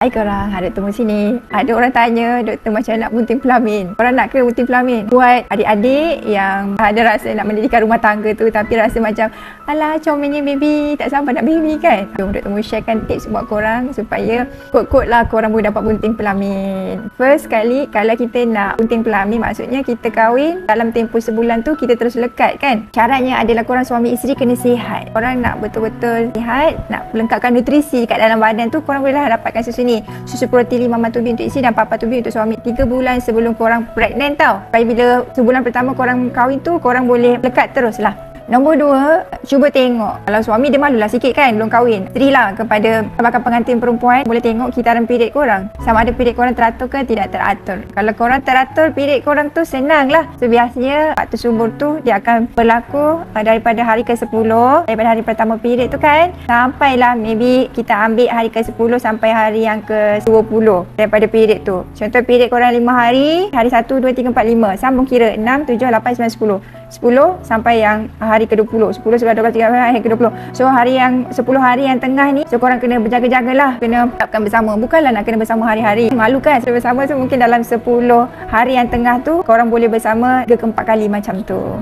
Hai korang, doktor mu sini. Ada orang tanya, doktor macam nak bunting pelamin. Korang nak ke bunting pelamin? Buat adik-adik yang ada rasa nak mendirikan rumah tangga tu tapi rasa macam alah comelnya baby, tak sabar nak baby kan? Jom doktor mu sharekan tips buat korang supaya kot-kot lah korang boleh dapat bunting pelamin. First kali, kalau kita nak bunting pelamin, maksudnya kita kahwin dalam tempoh sebulan tu kita terus lekat kan? Caranya adalah korang suami isteri kena sihat. Korang nak betul-betul sihat, nak melengkapkan nutrisi kat dalam badan tu, korang bolehlah dapatkan susu ni. Susu protein mama tubi untuk isteri dan papa tubi untuk suami 3 bulan sebelum korang pregnant tau. Supaya bila sebulan pertama korang kahwin tu, korang boleh lekat terus lah. Nombor 2, cuba tengok. Kalau suami dia malulah sikit kan, belum kahwin. Terilah kepada bakal pengantin perempuan, boleh tengok kitaran period korang. Sama ada period korang teratur ke tidak teratur. Kalau korang teratur, period korang tu senang lah. So biasanya waktu subur tu dia akan berlaku daripada hari ke-10, daripada hari pertama period tu kan, sampailah maybe kita ambil hari ke-10 sampai hari yang ke-20 daripada period tu. Contoh period korang 5 hari, hari 1, 2, 3, 4, 5. Sambung kira 6, 7, 8, 9, 10 sampai yang hari ke-20. 10, 11, 12, 13, hari ke-20. So hari yang 10 hari yang tengah ni, so korang kena berjaga-jagalah, kena tetapkan bersama. Bukanlah nak kena bersama hari-hari. Malu kan sudah bersama, so mungkin dalam 10 hari yang tengah tu korang boleh bersama 3 ke 4 kali macam tu.